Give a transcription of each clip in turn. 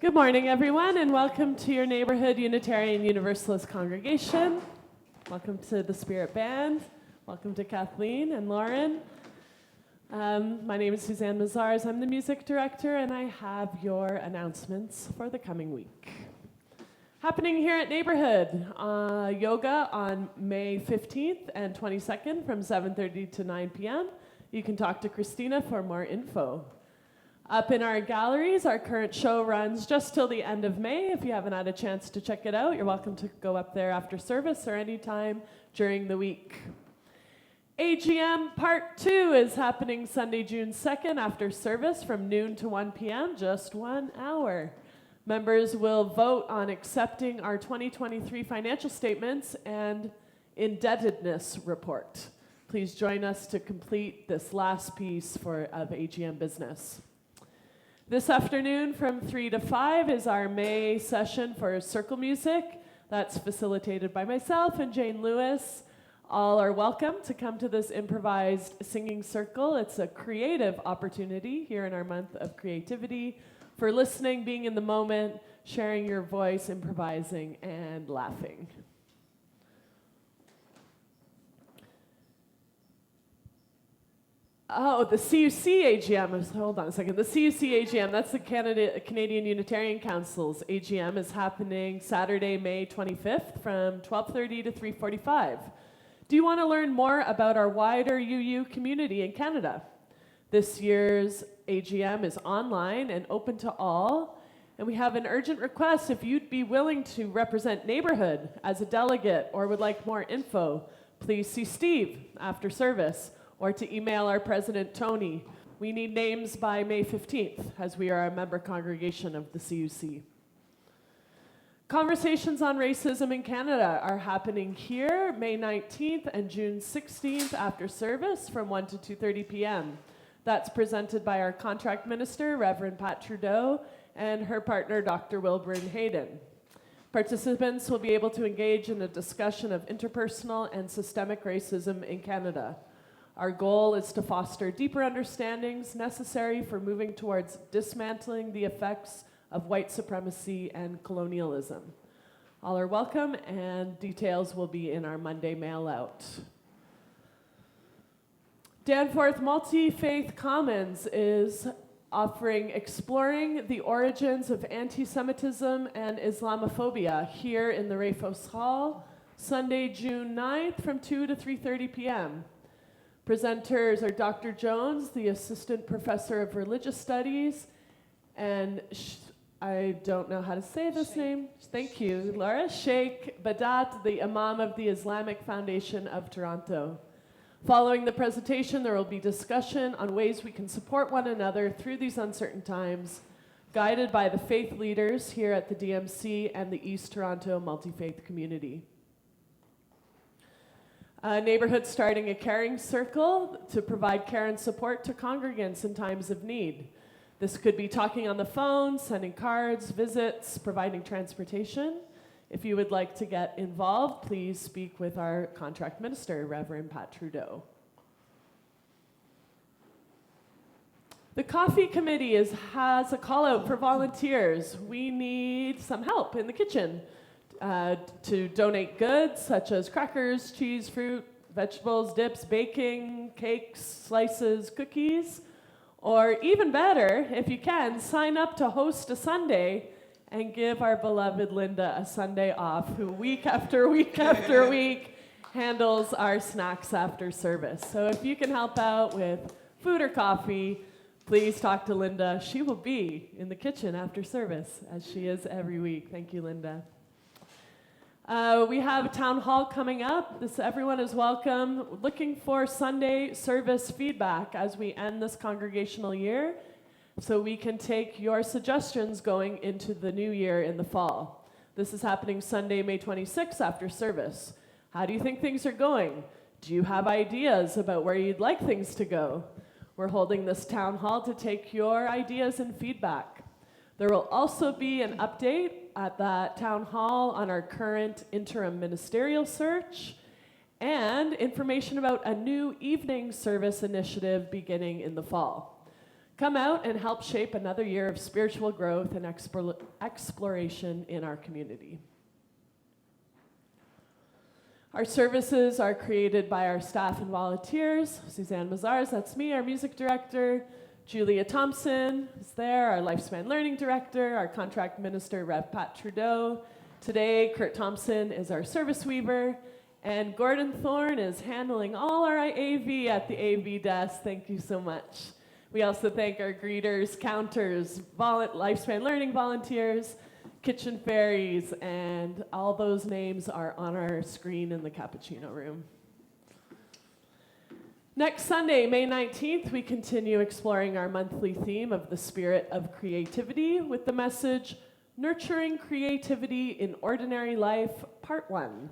Good morning, everyone, and welcome to your neighborhood Unitarian Universalist congregation. Welcome to the Spirit Band. Welcome to Kathleen and Lauren. My name is Suzanne Mazars. I'm the music director, and I have your announcements for the coming week. Happening here at Neighborhood, yoga on May 15th and 22nd from 7:30 to 9 p.m. You can talk to Christina for more info. Up in our galleries, our current show runs just till the end of May. If you haven't had a chance to check it out, you're welcome to go up there after service or anytime during the week. AGM Part 2 is happening Sunday, June 2nd after service from noon to 1 p.m., just 1 hour. Members will vote on accepting our 2023 financial statements and indebtedness report. Please join us to complete this last piece of AGM business. This afternoon from 3 to 5 is our May session for circle music. That's facilitated by myself and Jane Lewis. All are welcome to come to this improvised singing circle. It's a creative opportunity here in our month of creativity for listening, being in the moment, sharing your voice, improvising, and laughing. Oh, the CUC AGM, hold on a second. The CUC AGM, that's the Canadian Unitarian Council's AGM, is happening Saturday, May 25th from 12:30 to 3:45. Do you want to learn more about our wider UU community in Canada? This year's AGM is online and open to all, and we have an urgent request if you'd be willing to represent Neighborhood as a delegate or would like more info, please see Steve after service, or to email our president, Tony. We need names by May 15th, as we are a member congregation of the CUC. Conversations on racism in Canada are happening here, May 19th and June 16th after service from 1 to 2:30 p.m. That's presented by our contract minister, Reverend Pat Trudeau, and her partner, Dr. Wilburn Hayden. Participants will be able to engage in a discussion of interpersonal and systemic racism in Canada. Our goal is to foster deeper understandings necessary for moving towards dismantling the effects of white supremacy and colonialism. All are welcome, and details will be in our Monday mail out. Danforth Multi-Faith Commons is offering Exploring the Origins of Anti-Semitism and Islamophobia here in the Rafos Hall, Sunday, June 9th from 2 to 3:30 p.m. Presenters are Dr. Jones, the Assistant Professor of Religious Studies, and I don't know how to say this name. Thank you, Laura. Sheikh Badat, the Imam of the Islamic Foundation of Toronto. Following the presentation, there will be discussion on ways we can support one another through these uncertain times, guided by the faith leaders here at the DMC and the East Toronto Multi-Faith Community. Neighborhood starting a caring circle to provide care and support to congregants in times of need. This could be talking on the phone, sending cards, visits, providing transportation. If you would like to get involved, please speak with our contract minister, Reverend Pat Trudeau. The Coffee Committee has a call out for volunteers. We need some help in the kitchen. To donate goods such as crackers, cheese, fruit, vegetables, dips, baking, cakes, slices, cookies, or even better, if you can, sign up to host a Sunday and give our beloved Linda a Sunday off, who week after week after week handles our snacks after service. So if you can help out with food or coffee, please talk to Linda. She will be in the kitchen after service, as she is every week. Thank you, Linda. We have a town hall coming up. Everyone is welcome. Looking for Sunday service feedback as we end this congregational year, so we can take your suggestions going into the new year in the fall. This is happening Sunday, May 26th after service. How do you think things are going? Do you have ideas about where you'd like things to go? We're holding this town hall to take your ideas and feedback. There will also be an update at that town hall on our current interim ministerial search and information about a new evening service initiative beginning in the fall. Come out and help shape another year of spiritual growth and exploration in our community. Our services are created by our staff and volunteers. Suzanne Mazars, that's me, our music director. Julia Thomsen is there, our lifespan learning director. Our contract minister, Rev Pat Trudeau. Today, Kurt Thomsen is our service weaver. And Gordon Thorne is handling all our AV at the AV desk. Thank you so much. We also thank our greeters, counters, lifespan learning volunteers, kitchen fairies, and all those names are on our screen in the cappuccino room. Next Sunday, May 19th, we continue exploring our monthly theme of the spirit of creativity with the message, Nurturing Creativity in Ordinary Life, Part 1.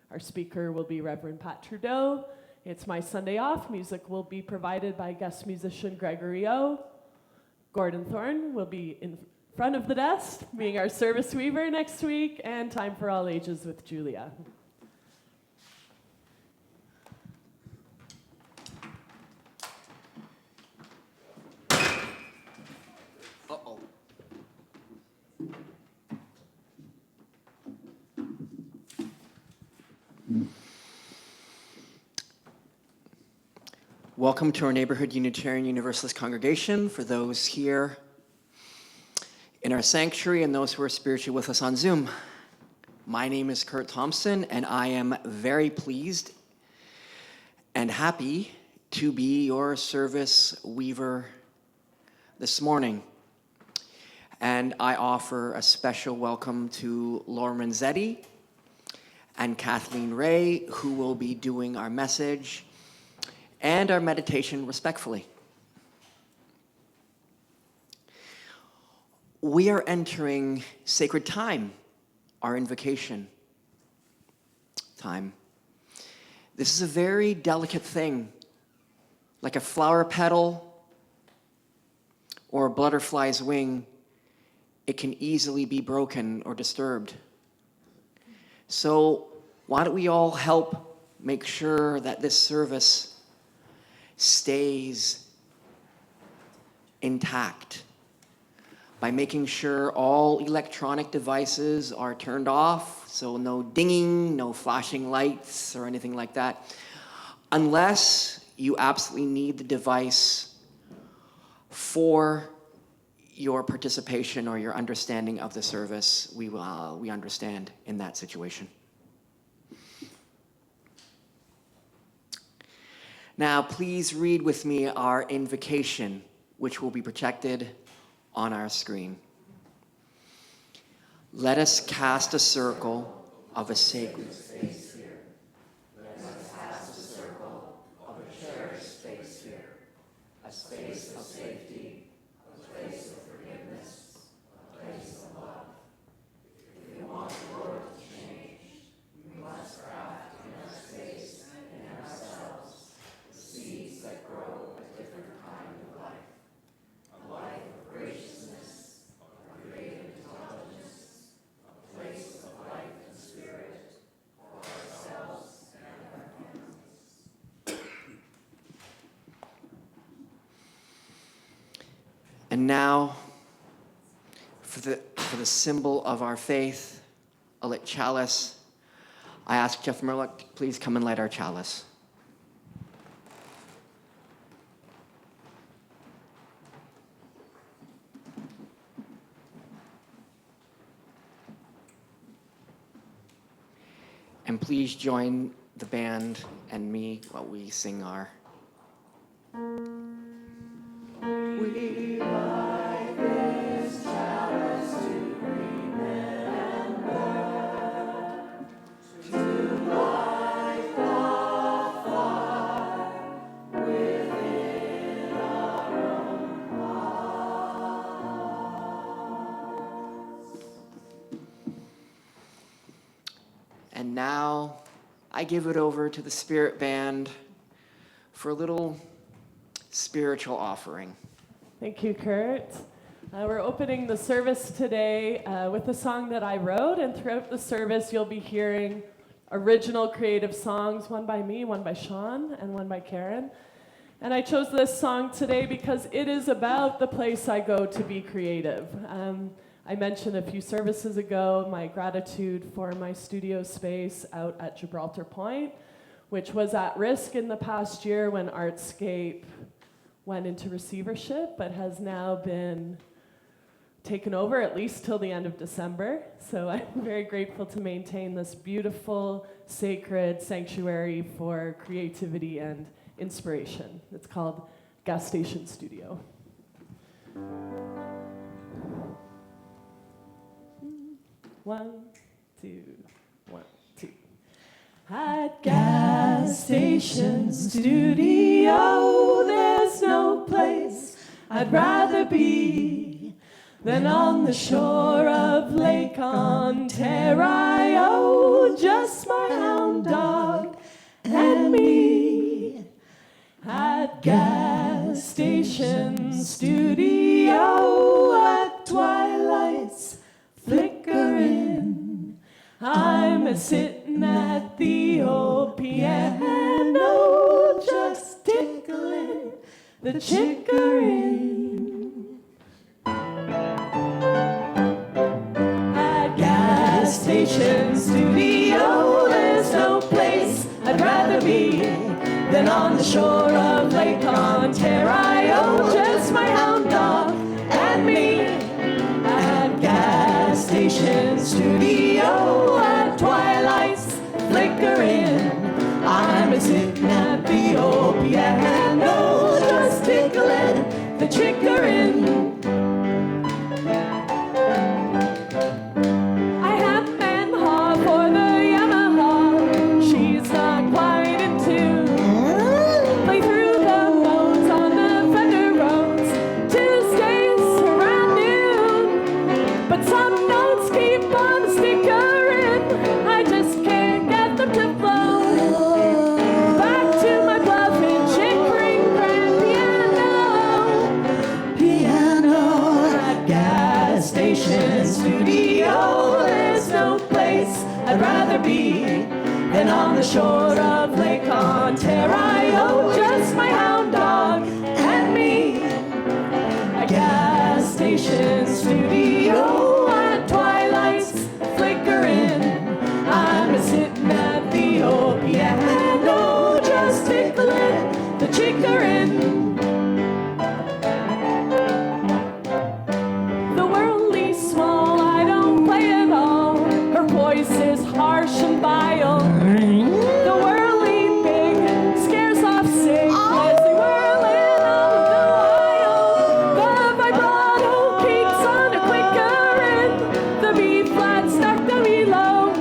Our speaker will be Reverend Pat Trudeau. It's my Sunday off. Music will be provided by guest musician Gregory O. Gordon Thorne will be in front of the desk, being our service weaver next week, and Time for All Ages with Julia. Uh-oh. Welcome to our Neighborhood Unitarian Universalist congregation. For those here in our sanctuary and those who are spiritually with us on Zoom. My name is Kurt Thomsen, and I am very pleased and happy to be your service weaver this morning. And I offer a special welcome to Lauren Renzetti and Kathleen Rea, who will be doing our message and our meditation respectfully. We are entering sacred time, our invocation time. This is a very delicate thing, like a flower petal or a butterfly's wing. It can easily be broken or disturbed. So why don't we all help make sure that this service stays intact by making sure all electronic devices are turned off, so no dinging, no flashing lights or anything like that. Unless you absolutely need the device for your participation or your understanding of the service, we understand in that situation. Now, please read with me our invocation, which will be projected on our screen. Let us cast a circle of a sacred space here. Let us cast a circle of a cherished space here, a space of safety, a place of forgiveness, a place of love. If we want the world to change, we must craft in our space and in ourselves the seeds that grow a different kind of life, a life of graciousness, of creative intelligence, a place of life and spirit for ourselves and our families. And now, for the symbol of our faith, a lit chalice, I ask Jeff Merlick to please come and light our chalice. And please join the band and me while we sing our. We light this chalice to remember, to light the fire within our own hearts. And now I give it over to the Spirit Band for a little spiritual offering. Thank you, Kurt. We're opening the service today with a song that I wrote, and throughout the service you'll be hearing original creative songs, one by me, one by Sean, and one by Karen. And I chose this song today because it is about the place I go to be creative. I mentioned a few services ago my gratitude for my studio space out at Gibraltar Point, which was at risk in the past year when Artscape went into receivership, but has now been taken over at least till the end of December. So I'm very grateful to maintain this beautiful, sacred sanctuary for creativity and inspiration. It's called Gas Station Studio. One, two, 1, 2. At Gas Station Studio, there's no place I'd rather be than on the shore of Lake Ontario, just my hound dog and me. At Gas Station Studio, at twilight's flickering, I'm a-sittin' at the old piano, just tickling the chickering. At Gas Station Studio, there's no place I'd rather be than on the shore of Lake Ontario, just my hound dog and me. At Gas Station Studio, at twilight's flickering, I'm a-sittin' at the old piano, just tickling the chickering. I have men haul for the Yamaha, she's not quite in tune. Play through the modes on the Fender roads, Tuesdays around noon. But some notes keep on stickering, I just can't get them to flow. Back to my bluffing chickering grand piano. At Gas Station Studio, there's no place I'd rather be than on the shore of Lake Ontario, just my hound dog and me. At Gas Station Studio, at twilight's flickering, I'm a-sittin' at the old piano, just tickling the chickering. The worldly small, I don't play at all, her voice is harsh and vile. The worldly big scares off sick as they whirl in on the aisle. The vibrato keeps on a quickering, the B flat stuck to me low.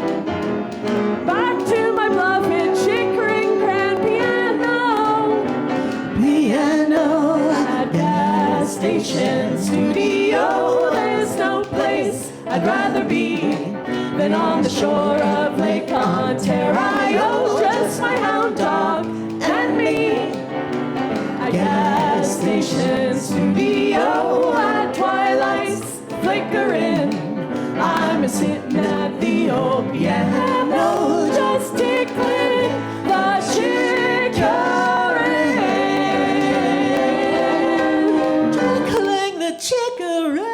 Back to my bluffing chickering grand piano. At Gas Station Studio, there's no place I'd rather be than on the shore of Lake Ontario, just my hound dog and me. At Gas Station Studio, at twilight's flickering, I'm a-sittin' at the old piano, just tickling the chickering. Tickling the chickering.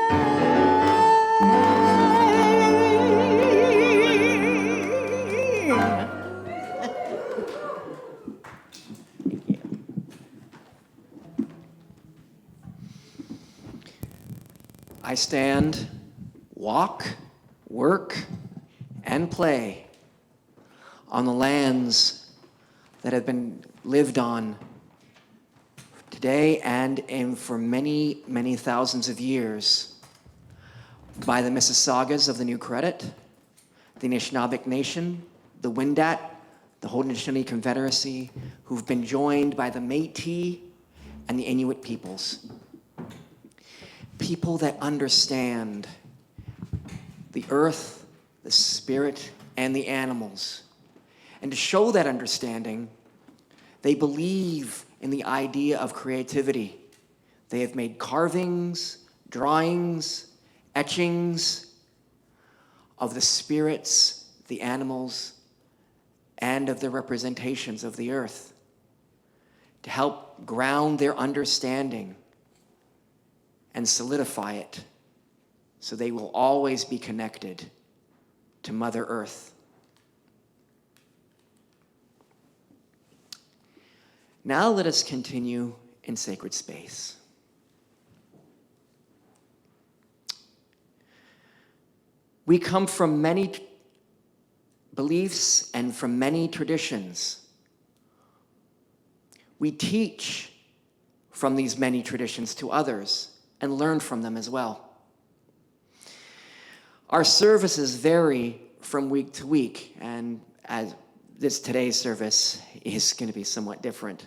I stand, walk, work, and play on the lands that have been lived on today and for many, many thousands of years by the Mississaugas of the New Credit, the Anishinaabeg Nation, the Wendat, the Haudenosaunee Confederacy, who've been joined by the Métis and the Inuit peoples. People that understand the earth, the spirit, and the animals. And to show that understanding, they believe in the idea of creativity. They have made carvings, drawings, etchings of the spirits, the animals, and of the representations of the earth. to help ground their understanding and solidify it so they will always be connected to Mother Earth. Now let us continue in sacred space. We come from many beliefs and from many traditions. We teach from these many traditions to others and learn from them as well. Our services vary from week to week, and as today's service is going to be somewhat different.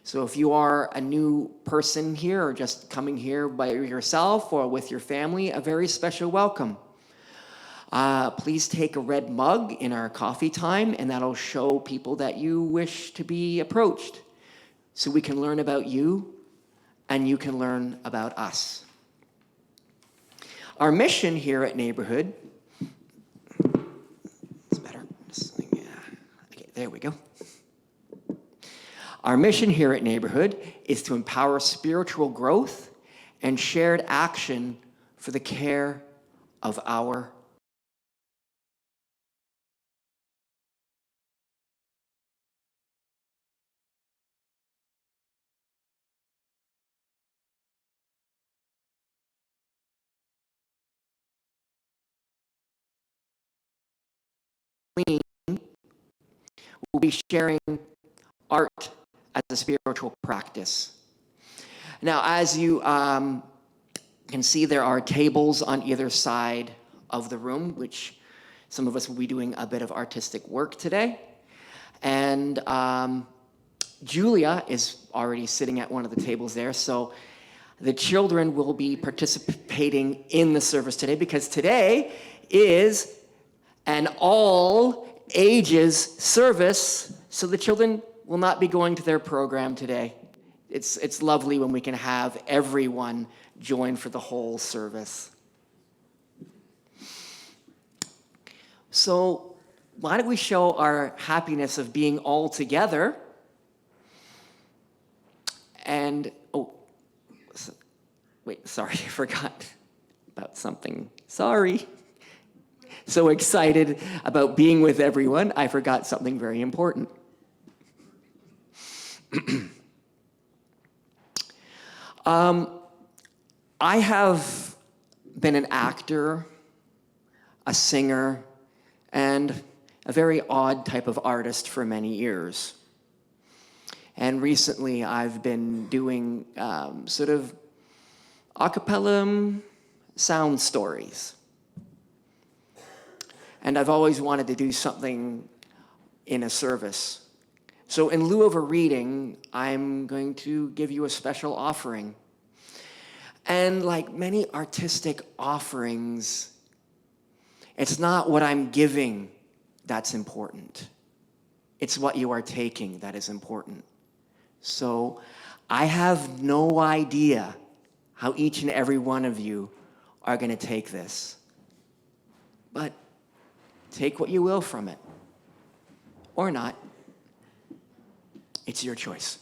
So if you are a new person here or just coming here by yourself or with your family, a very special welcome. Please take a red mug in our coffee time, and that'll show people that you wish to be approached so we can learn about you and you can learn about us. Our mission here at Neighborhood, it's better. Okay, there we go. Our mission here at Neighborhood is to empower spiritual growth and shared action for the care of our will be sharing art as a spiritual practice. Now, as you can see, there are tables on either side of the room, which some of us will be doing a bit of artistic work today. And Julia is already sitting at one of the tables there, so the children will be participating in the service today because today is an all ages service, so the children will not be going to their program today. It's lovely when we can have everyone join for the whole service. So why don't we show our happiness of being all together? And, wait, sorry, I forgot about something. Sorry. So excited about being with everyone, I forgot something very important. I have been an actor, a singer, and a very odd type of artist for many years. And recently I've been doing sort of a cappella sound stories. And I've always wanted to do something in a service. So in lieu of a reading, I'm going to give you a special offering. And like many artistic offerings, it's not what I'm giving that's important. It's what you are taking that is important. So I have no idea how each and every one of you are going to take this. But take what you will from it, or not. It's your choice.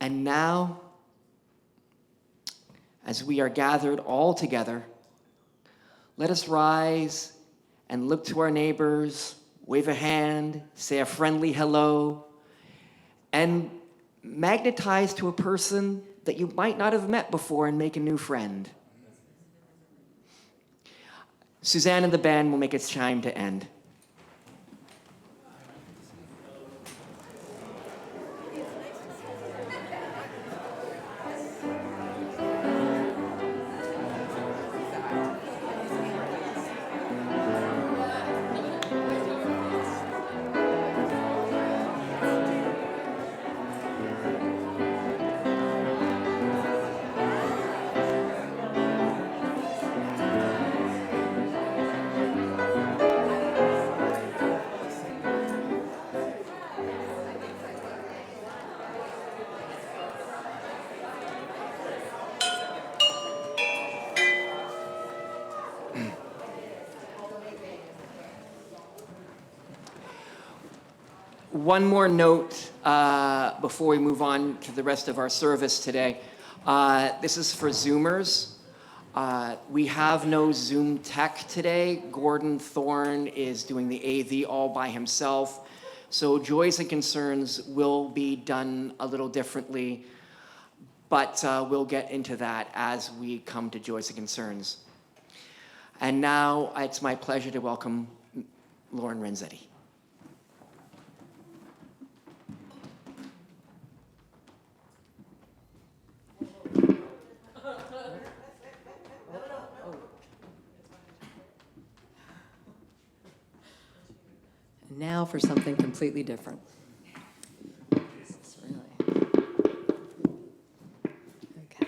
And now, as we are gathered all together, let us rise and look to our neighbors, wave a hand, say a friendly hello, and magnetize to a person that you might not have met before and make a new friend. Suzanne and the band will make it time to end. One more note before we move on to the rest of our service today. This is for Zoomers. We have no Zoom tech today. Gordon Thorne is doing the AV all by himself. So Joys and Concerns will be done a little differently, but we'll get into that as we come to Joys and Concerns. And now it's my pleasure to welcome Lauren Renzetti. Now for something completely different. Okay.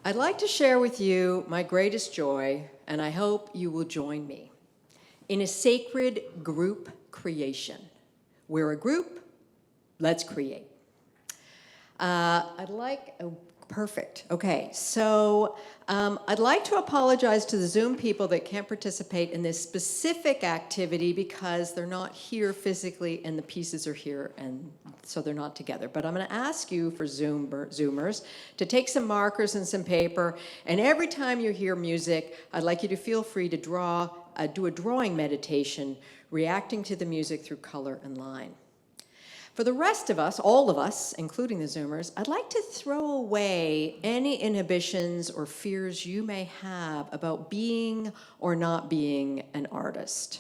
I'd like to share with you my greatest joy, and I hope you will join me, in a sacred group creation. We're a group, let's create. Perfect. Okay, so I'd like to apologize to the Zoom people that can't participate in this specific activity because they're not here physically and the pieces are here, and so they're not together. But I'm going to ask you, for Zoomers, to take some markers and some paper, and every time you hear music, I'd like you to feel free to do a drawing meditation, reacting to the music through color and line. For the rest of us, all of us, including the Zoomers, I'd like to throw away any inhibitions or fears you may have about being or not being an artist.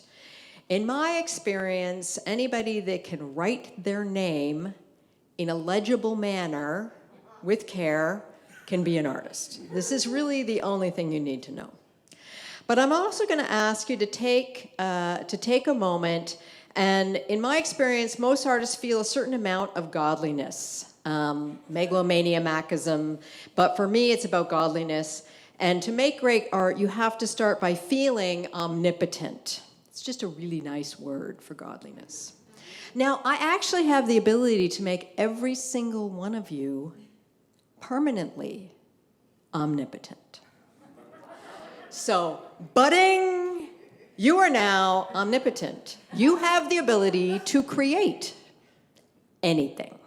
In my experience, anybody that can write their name in a legible manner with care can be an artist. This is really the only thing you need to know. But I'm also going to ask you to take a moment. And in my experience, most artists feel a certain amount of godliness, megalomaniacism, but for me, it's about godliness. And to make great art, you have to start by feeling omnipotent. It's just a really nice word for godliness. Now, I actually have the ability to make every single one of you permanently omnipotent. So, budding, you are now omnipotent. You have the ability to create anything.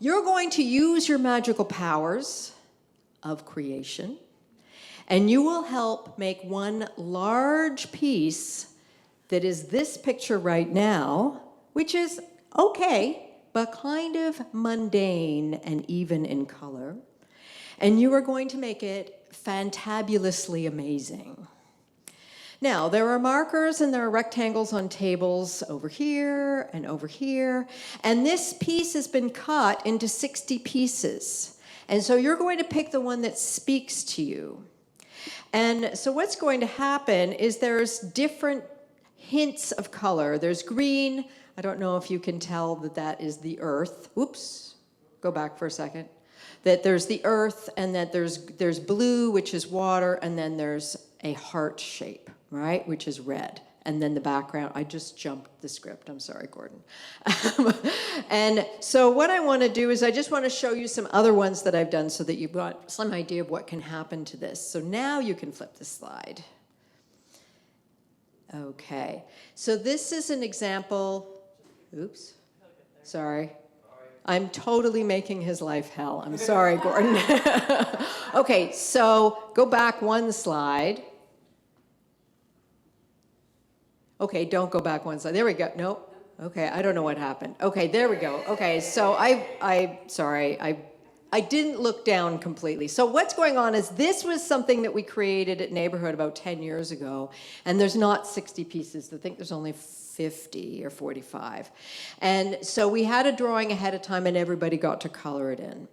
You're going to use your magical powers of creation, and you will help make one large piece that is this picture right now, which is okay, but kind of mundane and even in color. And you are going to make it fantabulously amazing. Now, there are markers and there are rectangles on tables over here, and this piece has been cut into 60 pieces. And so you're going to pick the one that speaks to you. And so what's going to happen is there's different hints of color. There's green. I don't know if you can tell that that is the earth. Oops, go back for a second. That there's the earth, and that there's blue, which is water, and then there's a heart shape, right, which is red. And then the background, I just jumped the script. I'm sorry, Gordon. And so what I want to do is I just want to show you some other ones that I've done so that you've got some idea of what can happen to this. So now you can flip the slide. Okay. So this is an example. Oops. Sorry. I'm totally making his life hell. I'm sorry, Gordon. Okay, so go back one slide. Okay, don't go back one slide. There we go. Nope. Okay, I don't know what happened. Okay, there we go. Okay, so sorry, I didn't look down completely. So what's going on is this was something that we created at Neighborhood about 10 years ago, and there's not 60 pieces. I think there's only 50 or 45. And so we had a drawing ahead of time, and everybody got to color it in.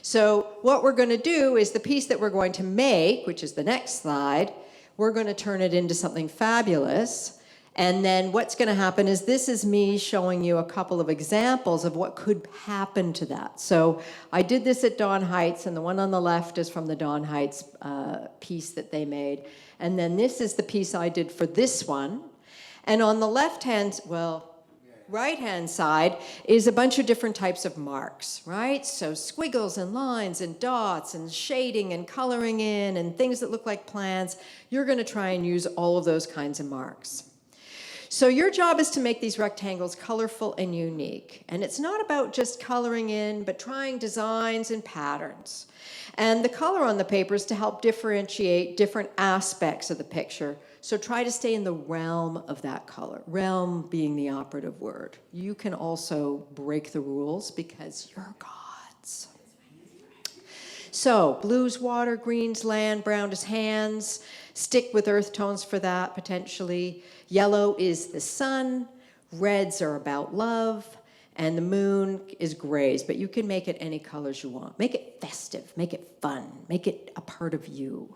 So what we're going to do is the piece that we're going to make, which is the next slide, we're going to turn it into something fabulous. And then what's going to happen is this is me showing you a couple of examples of what could happen to that. So I did this at Dawn Heights, and the one on the left is from the Dawn Heights piece that they made. And then this is the piece I did for this one. And on the right-hand side is a bunch of different types of marks, right? So squiggles and lines and dots and shading and coloring in and things that look like plants. You're going to try and use all of those kinds of marks. So your job is to make these rectangles colorful and unique. And it's not about just coloring in, but trying designs and patterns. And the color on the paper is to help differentiate different aspects of the picture. So try to stay in the realm of that color, realm being the operative word. You can also break the rules because you're gods. So blues, water, greens, land, brown is hands. Stick with earth tones for that, potentially. Yellow is the sun. Reds are about love. And the moon is grays, but you can make it any colors you want. Make it festive, make it fun, make it a part of you.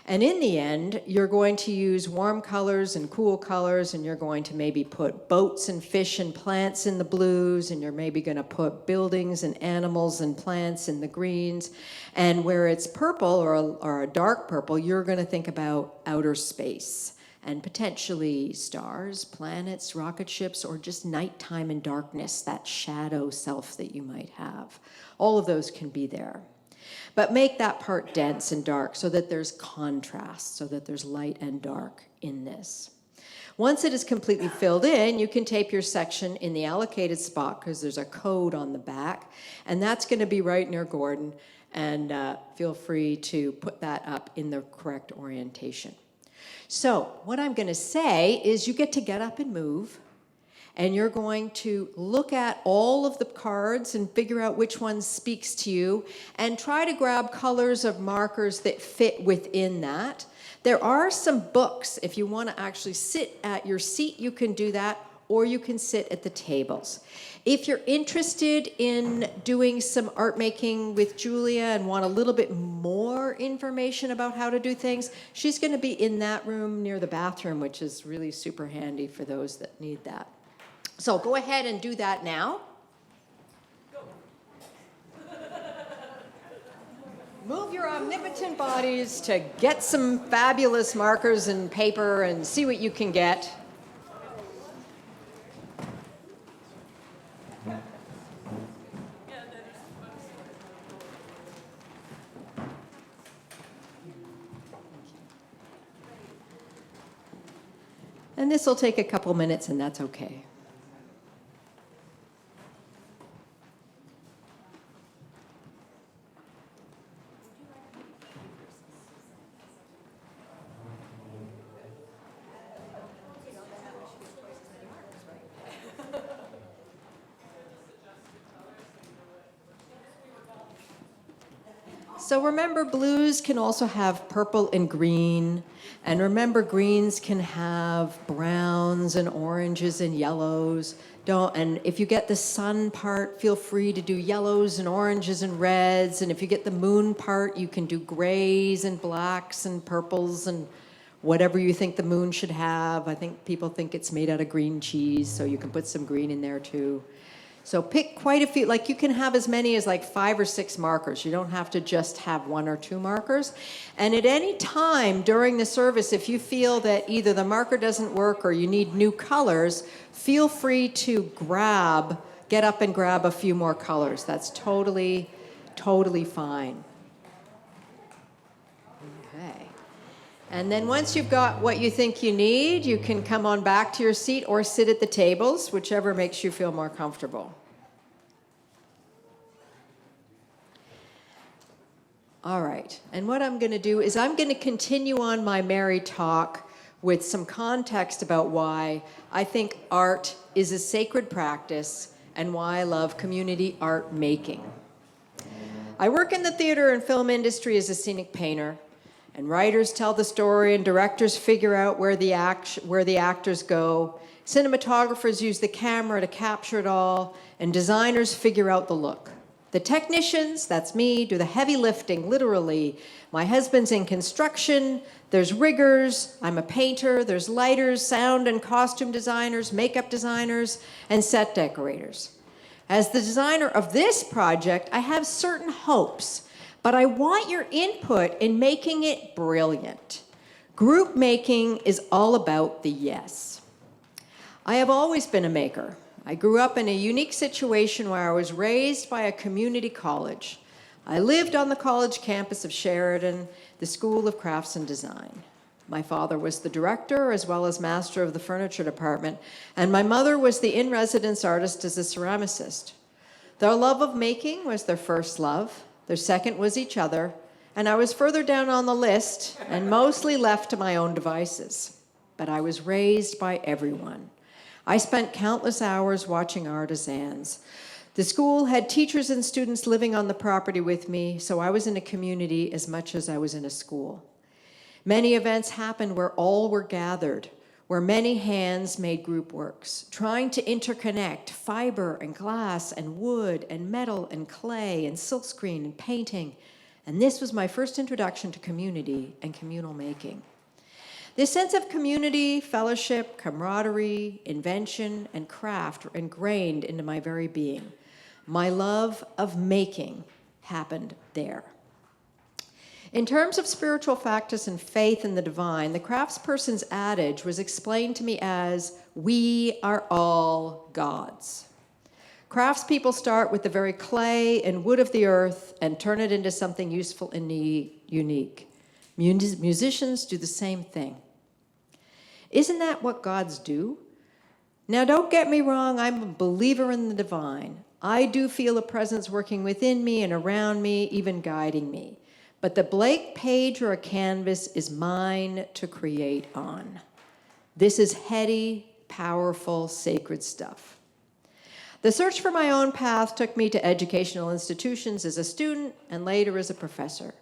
And in the end, you're going to use warm colors and cool colors, and you're going to maybe put boats and fish and plants in the blues, and you're maybe going to put buildings and animals and plants in the greens. And where it's purple or a dark purple, you're going to think about outer space and potentially stars, planets, rocket ships, or just nighttime and darkness, that shadow self that you might have. All of those can be there. But make that part dense and dark so that there's contrast, so that there's light and dark in this. Once it is completely filled in, you can tape your section in the allocated spot because there's a code on the back, and that's going to be right near Gordon, and feel free to put that up in the correct orientation. So what I'm going to say is you get to get up and move, and you're going to look at all of the cards and figure out which one speaks to you, and try to grab colors of markers that fit within that. There are some books. If you want to actually sit at your seat, you can do that, or you can sit at the tables. If you're interested in doing some art making with Julia and want a little bit more information about how to do things, she's going to be in that room near the bathroom, which is really super handy for those that need that. So go ahead and do that now. Move your omnipotent bodies to get some fabulous markers and paper and see what you can get. And this will take a couple minutes, and that's okay. So remember, blues can also have purple and green. And remember, greens can have browns and oranges and yellows. And if you get the sun part, feel free to do yellows and oranges and reds. And if you get the moon part, you can do grays and blacks and purples and whatever you think the moon should have. I think people think it's made out of green cheese, so you can put some green in there too. So pick quite a few, like you can have as many as like 5 or 6 markers. You don't have to just have 1 or 2 markers. And at any time during the service, if you feel that either the marker doesn't work or you need new colors, feel free to get up and grab a few more colors. That's totally, totally fine. Okay. And then once you've got what you think you need, you can come on back to your seat or sit at the tables, whichever makes you feel more comfortable. All right, and what I'm going to do is I'm going to continue on my merry talk with some context about why I think art is a sacred practice and why I love community art making. I work in the theater and film industry as a scenic painter, and writers tell the story and directors figure out where the actors go. Cinematographers use the camera to capture it all, and designers figure out the look. The technicians, that's me, do the heavy lifting, literally. My husband's in construction, there's riggers, I'm a painter, there's lighters, sound and costume designers, makeup designers, and set decorators. As the designer of this project, I have certain hopes, but I want your input in making it brilliant. Group making is all about the yes. I have always been a maker. I grew up in a unique situation where I was raised by a community college. I lived on the college campus of Sheridan, the School of Crafts and Design. My father was the director as well as master of the furniture department, and my mother was the in-residence artist as a ceramicist. Their love of making was their first love. Their second was each other, and I was further down on the list and mostly left to my own devices. But I was raised by everyone. I spent countless hours watching artisans. The school had teachers and students living on the property with me, so I was in a community as much as I was in a school. Many events happened where all were gathered, where many hands made group works, trying to interconnect fiber and glass and wood and metal and clay and silkscreen and painting. And this was my first introduction to community and communal making. This sense of community, fellowship, camaraderie, invention, and craft were ingrained into my very being. My love of making happened there. In terms of spiritual practice and faith in the divine, the craftsperson's adage was explained to me as, we are all gods. Craftspeople start with the very clay and wood of the earth and turn it into something useful and unique. Musicians do the same thing. Isn't that what gods do? Now, don't get me wrong, I'm a believer in the divine. I do feel a presence working within me and around me, even guiding me. But the blank page or a canvas is mine to create on. This is heady, powerful, sacred stuff. The search for my own path took me to educational institutions as a student and later as a professor.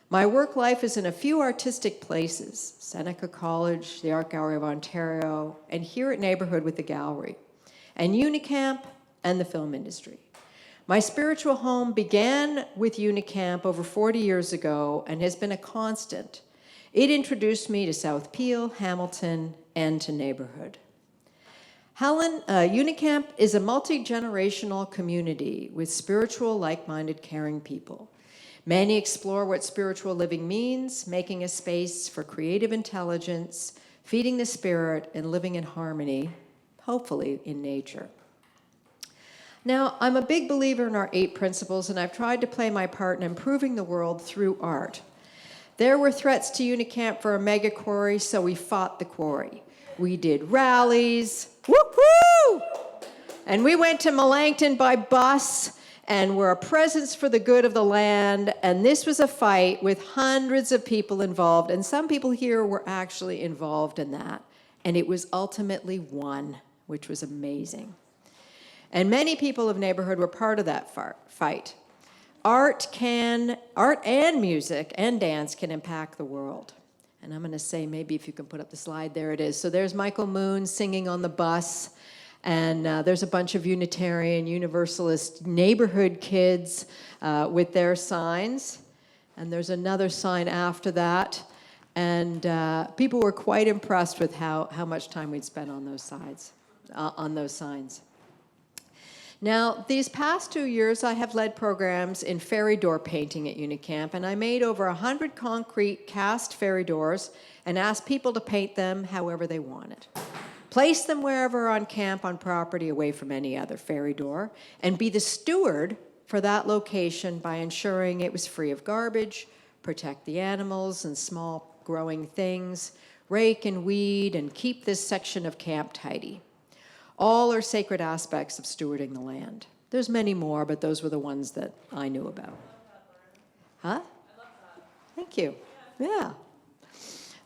My work life is in a few artistic places, Seneca College, the Art Gallery of Ontario, and here at Neighborhood with the Gallery, and Unicamp and the film industry. My spiritual home began with Unicamp over 40 years ago and has been a constant. It introduced me to South Peel, Hamilton, and to Neighborhood. Unicamp is a multi-generational community with spiritual, like-minded, caring people. Many explore what spiritual living means, making a space for creative intelligence, feeding the spirit, and living in harmony, hopefully in nature. Now, I'm a big believer in our 8 principles, and I've tried to play my part in improving the world through art. There were threats to Unicamp for a mega quarry, so we fought the quarry. We did rallies, whoop-whoo! And we went to Melanchthon by bus, and we're a presence for the good of the land, and this was a fight with hundreds of people involved, and some people here were actually involved in that, and it was ultimately won, which was amazing. And many people of Neighborhood were part of that fight. Art and music and dance can impact the world. And I'm going to say, maybe if you can put up the slide, there it is. So there's Michael Moon singing on the bus, and there's a bunch of Unitarian, Universalist neighborhood kids with their signs. And there's another sign after that. And people were quite impressed with how much time we'd spent on those signs. Now, these past 2 years, I have led programs in fairy door painting at Unicamp, and I made over 100 concrete cast fairy doors and asked people to paint them however they wanted. Place them wherever on camp, on property, away from any other fairy door, and be the steward for that location by ensuring it was free of garbage, protect the animals and small growing things, rake and weed, and keep this section of camp tidy. All are sacred aspects of stewarding the land. There's many more, but those were the ones that I knew about. Huh? I love that. Thank you. Yeah.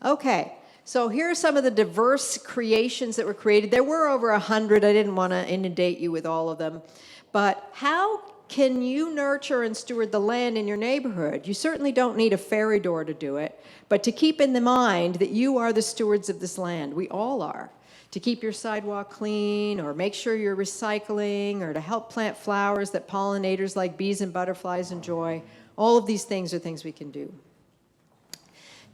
Okay, so here are some of the diverse creations that were created. There were over 100. I didn't want to inundate you with all of them. But how can you nurture and steward the land in your neighborhood? You certainly don't need a fairy door to do it, but to keep in the mind that you are the stewards of this land. We all are. To keep your sidewalk clean, or make sure you're recycling, or to help plant flowers that pollinators like bees and butterflies enjoy. All of these things are things we can do.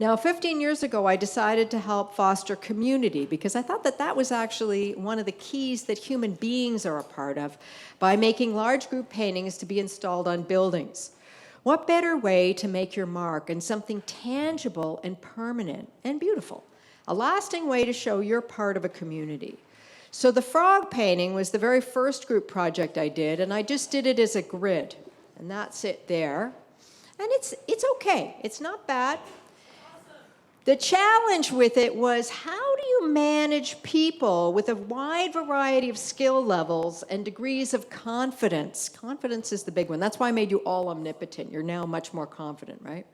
Now, 15 years ago, I decided to help foster community because I thought that that was actually one of the keys that human beings are a part of by making large group paintings to be installed on buildings. What better way to make your mark in something tangible and permanent and beautiful? A lasting way to show you're part of a community. So the frog painting was the very first group project I did, and I just did it as a grid. And that's it there. And it's okay. It's not bad. The challenge with it was, how do you manage people with a wide variety of skill levels and degrees of confidence? Confidence is the big one. That's why I made you all omnipotent. You're now much more confident, right?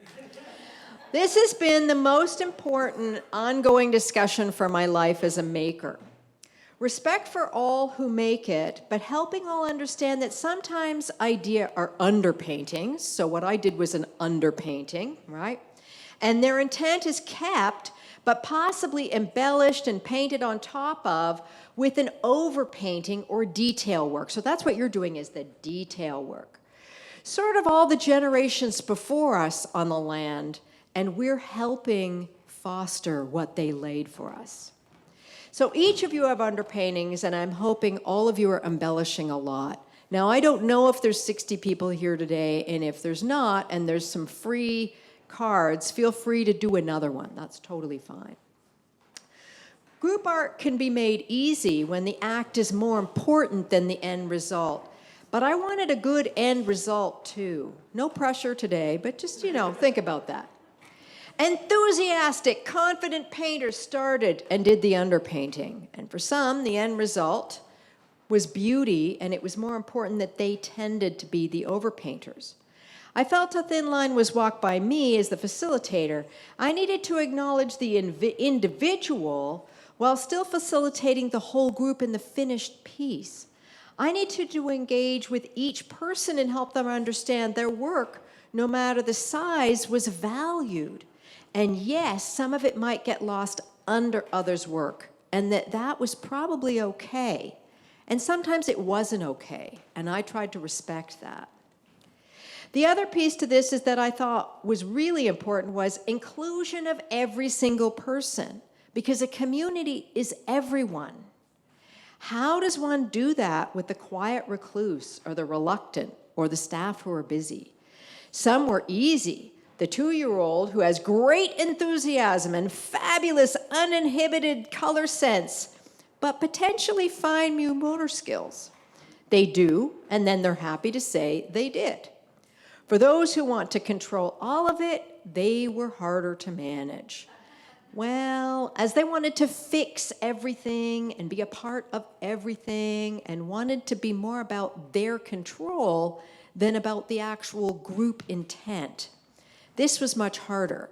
This has been the most important ongoing discussion for my life as a maker. Respect for all who make it, but helping all understand that sometimes ideas are underpaintings. So what I did was an underpainting, right? And their intent is kept, but possibly embellished and painted on top of with an overpainting or detail work. So that's what you're doing, is the detail work. Sort of all the generations before us on the land, and we're helping foster what they laid for us. So each of you have underpaintings, and I'm hoping all of you are embellishing a lot. Now, I don't know if there's 60 people here today, and if there's not, and there's some free cards, feel free to do another one. That's totally fine. Group art can be made easy when the act is more important than the end result. But I wanted a good end result too. No pressure today, but just, think about that. Enthusiastic, confident painters started and did the underpainting. And for some, the end result was beauty, and it was more important that they tended to be the overpainters. I felt a thin line was walked by me as the facilitator. I needed to acknowledge the individual while still facilitating the whole group in the finished piece. I needed to engage with each person and help them understand their work, no matter the size, was valued. And yes, some of it might get lost under others' work, and that was probably okay. And sometimes it wasn't okay, and I tried to respect that. The other piece to this is that I thought was really important was inclusion of every single person, because a community is everyone. How does one do that with the quiet recluse or the reluctant or the staff who are busy? Some were easy. The 2-year-old who has great enthusiasm and fabulous uninhibited color sense, but potentially fine motor skills. They do, and then they're happy to say they did. For those who want to control all of it, they were harder to manage. Well, as they wanted to fix everything and be a part of everything and wanted to be more about their control than about the actual group intent. This was much harder.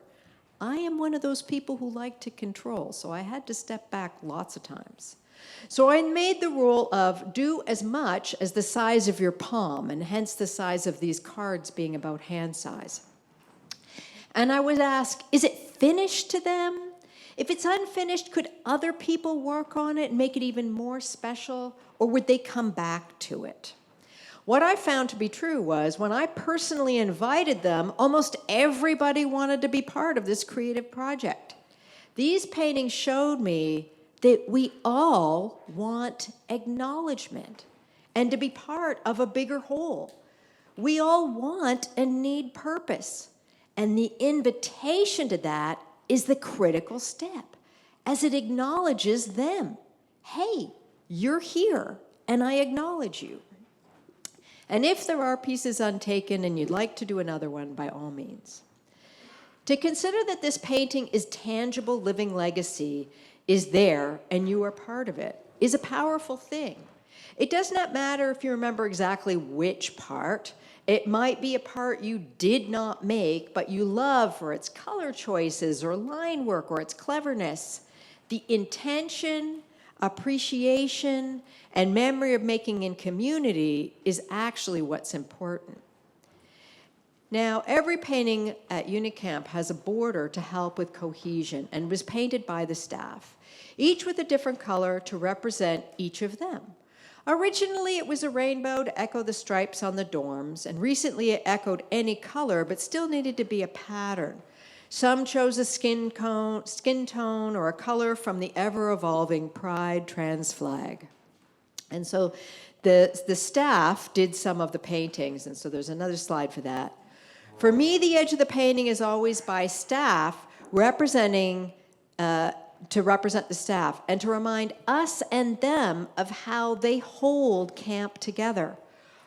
I am one of those people who like to control, so I had to step back lots of times. So I made the rule of do as much as the size of your palm, and hence the size of these cards being about hand size. And I would ask, is it finished to them? If it's unfinished, could other people work on it and make it even more special, or would they come back to it? What I found to be true was when I personally invited them, almost everybody wanted to be part of this creative project. These paintings showed me that we all want acknowledgement and to be part of a bigger whole. We all want and need purpose. And the invitation to that is the critical step, as it acknowledges them. Hey, you're here, and I acknowledge you. And if there are pieces untaken and you'd like to do another one, by all means. To consider that this painting is tangible living legacy is there, and you are part of it, is a powerful thing. It does not matter if you remember exactly which part. It might be a part you did not make, but you love for its color choices or line work or its cleverness. The intention appreciation, and memory of making in community is actually what's important. Now, every painting at Unicamp has a border to help with cohesion and was painted by the staff, each with a different color to represent each of them. Originally, it was a rainbow to echo the stripes on the dorms, and recently it echoed any color, but still needed to be a pattern. Some chose a skin tone or a color from the ever-evolving Pride trans flag. And so the staff did some of the paintings, and so there's another slide for that. For me, the edge of the painting is always by staff representing to represent the staff and to remind us and them of how they hold camp together.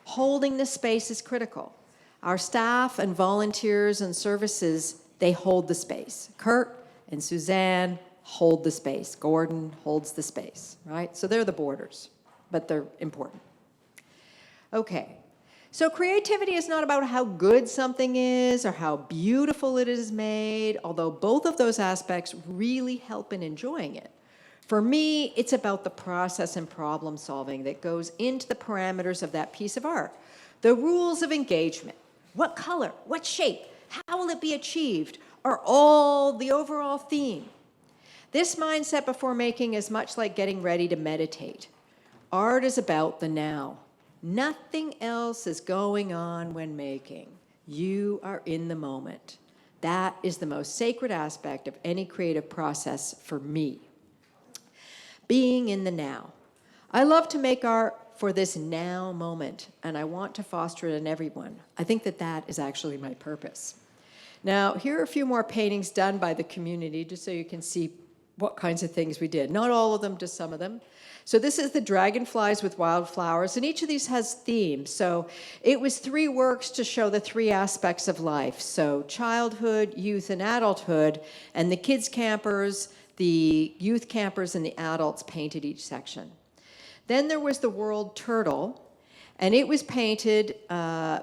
Holding the space is critical. Our staff and volunteers and services, they hold the space. Kurt and Suzanne hold the space. Gordon holds the space, right? So they're the borders, but they're important. Okay. So creativity is not about how good something is or how beautiful it is made, although both of those aspects really help in enjoying it. For me, it's about the process and problem solving that goes into the parameters of that piece of art. The rules of engagement, what color, what shape, how will it be achieved, are all the overall theme. This mindset before making is much like getting ready to meditate. Art is about the now. Nothing else is going on when making. You are in the moment. That is the most sacred aspect of any creative process for me. Being in the now. I love to make art for this now moment, and I want to foster it in everyone. I think that that is actually my purpose. Now, here are a few more paintings done by the community, just so you can see what kinds of things we did. Not all of them, just some of them. So this is the dragonflies with wildflowers, and each of these has themes. So it was 3 works to show the 3 aspects of life. So childhood, youth, and adulthood, and the kids campers, the youth campers, and the adults painted each section. Then there was the world turtle, and it was painted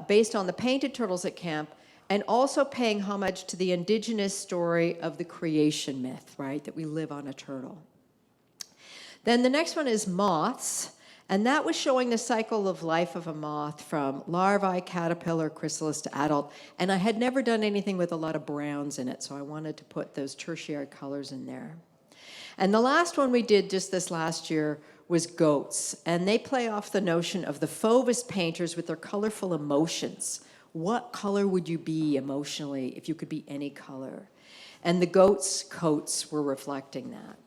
based on the painted turtles at camp, and also paying homage to the indigenous story of the creation myth, right, that we live on a turtle. Then the next one is moths, and that was showing the cycle of life of a moth from larvae, caterpillar, chrysalis to adult. And I had never done anything with a lot of browns in it, so I wanted to put those tertiary colors in there. And the last one we did just this last year was goats, and they play off the notion of the Fauvis painters with their colorful emotions. What color would you be emotionally if you could be any color? And the goats' coats were reflecting that.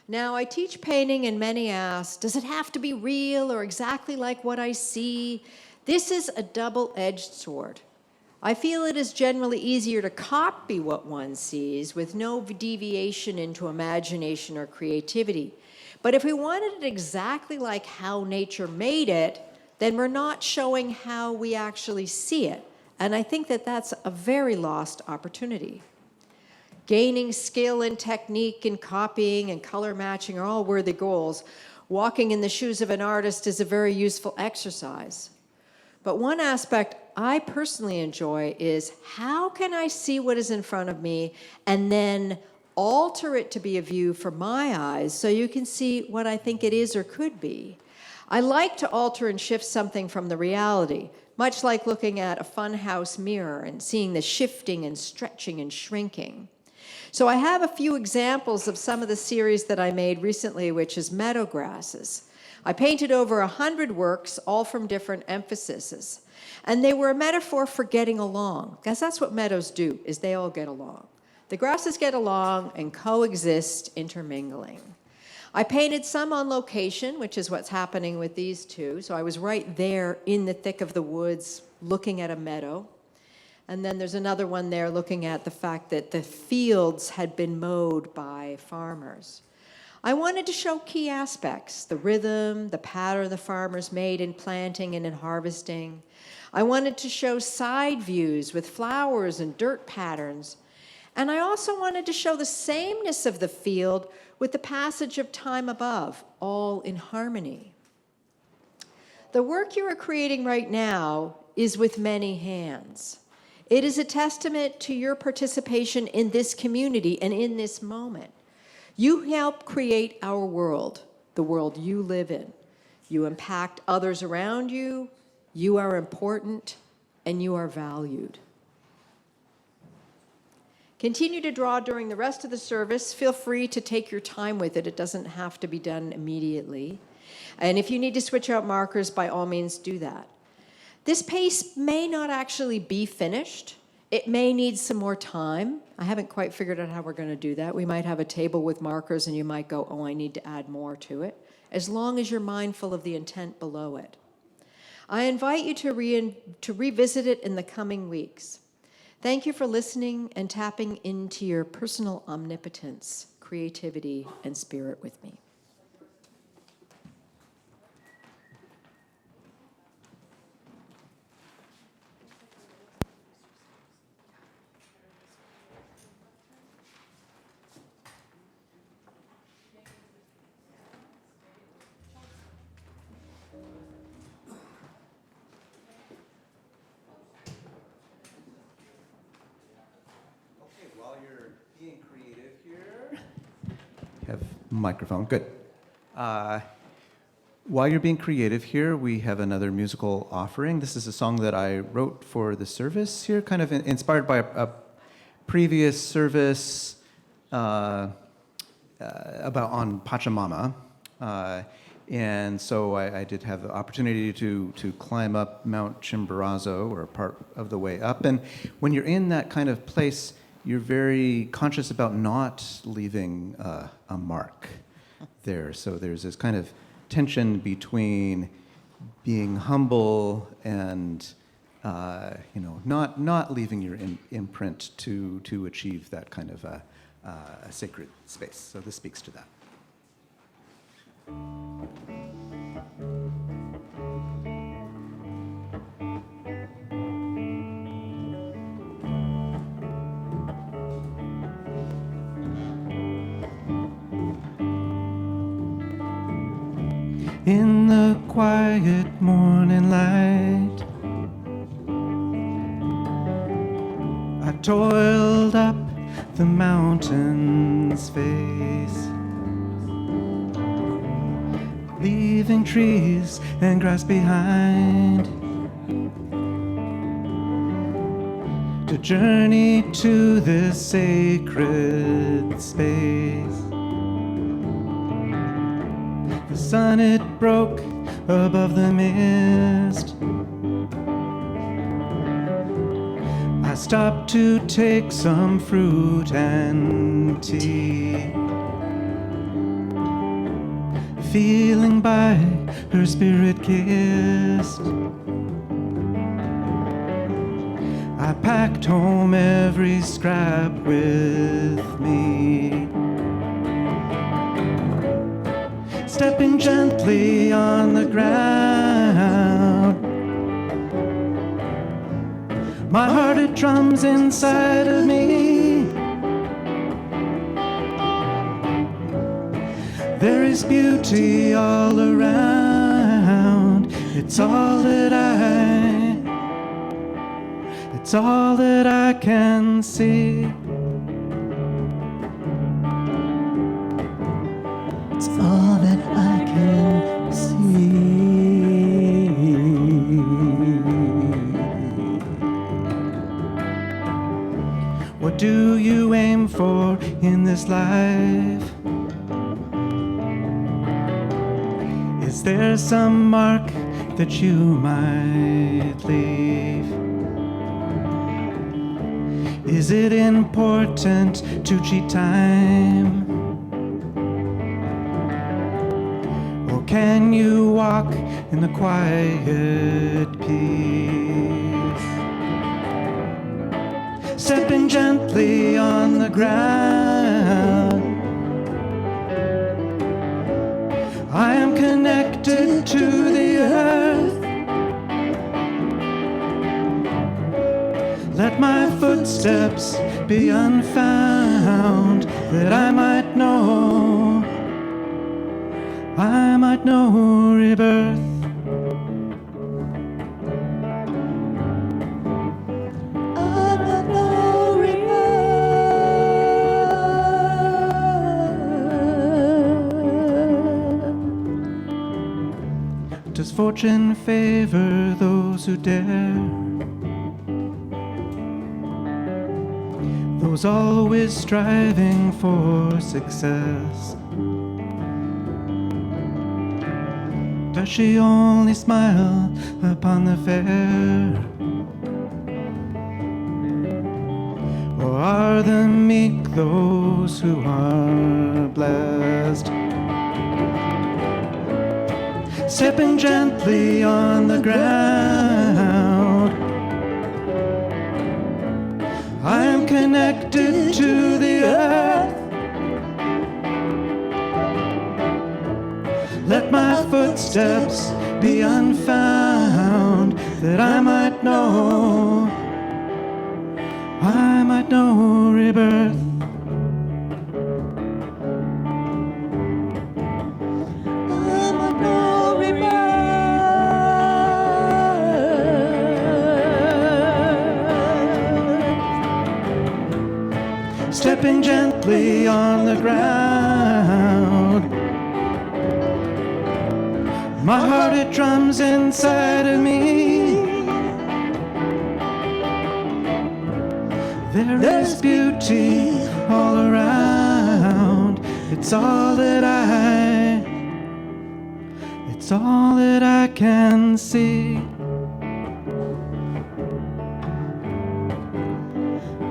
Now, I teach painting, and many ask, does it have to be real or exactly like what I see? This is a double-edged sword. I feel it is generally easier to copy what one sees with no deviation into imagination or creativity. But if we wanted it exactly like how nature made it, then we're not showing how we actually see it. And I think that that's a very lost opportunity. Gaining skill and technique and copying and color matching are all worthy goals. Walking in the shoes of an artist is a very useful exercise. But one aspect I personally enjoy is how can I see what is in front of me and then alter it to be a view for my eyes so you can see what I think it is or could be. I like to alter and shift something from the reality, much like looking at a funhouse mirror and seeing the shifting and stretching and shrinking. So I have a few examples of some of the series that I made recently, which is meadow grasses. I painted over 100 works, all from different emphases. And they were a metaphor for getting along, because that's what meadows do, is they all get along. The grasses get along and coexist, intermingling. I painted some on location, which is what's happening with these two. So I was right there in the thick of the woods looking at a meadow. And then there's another one there looking at the fact that the fields had been mowed by farmers. I wanted to show key aspects, the rhythm, the pattern the farmers made in planting and in harvesting. I wanted to show side views with flowers and dirt patterns. And I also wanted to show the sameness of the field with the passage of time above, all in harmony. The work you are creating right now is with many hands. It is a testament to your participation in this community and in this moment. You help create our world, the world you live in. You impact others around you. You are important, and you are valued. Continue to draw during the rest of the service. Feel free to take your time with it. It doesn't have to be done immediately. And if you need to switch out markers, by all means, do that. This piece may not actually be finished. It may need some more time. I haven't quite figured out how we're going to do that. We might have a table with markers, and you might go, oh, I need to add more to it, as long as you're mindful of the intent below it. I invite you to revisit it in the coming weeks. Thank you for listening and tapping into your personal omnipotence, creativity, and spirit with me. Have microphone, good. While you're being creative here, we have another musical offering. This is a song that I wrote for the service here, kind of inspired by a previous service about on Pachamama. And so I did have the opportunity to climb up Mount Chimborazo, or a part of the way up. And when you're in that kind of place, you're very conscious about not leaving a mark there. So there's this kind of tension between being humble and not leaving your imprint to achieve that kind of a sacred space. So this speaks to that. In the quiet morning light, I toiled up the mountain's face, leaving trees and grass behind, to journey to this sacred space. The sun, it broke above the mist. I stopped to take some fruit and tea, feeling by her spirit kissed. I packed home every scrap with me, stepping gently on the ground. My heart, it drums inside of me. There is beauty all around. It's all that I can see. It's all that I can see. What do you aim for in this life? Is there some mark that you might leave? Is it important to cheat time? Or can you walk in the quiet peace? Stepping gently on the ground, I am connected to the earth. Let my footsteps be unfound, that I might know rebirth. I might know rebirth. Does fortune favor those who dare? Those always striving for success? Does she only smile upon the fair? Or are the meek those who are blessed? Stepping gently on the ground, I am connected to the earth. Let my footsteps be unfound, that I might know rebirth. Stepping gently on the ground, my heart it drums inside of me. There is beauty all around. It's all that I can see.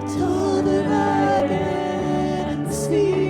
It's all that I can see.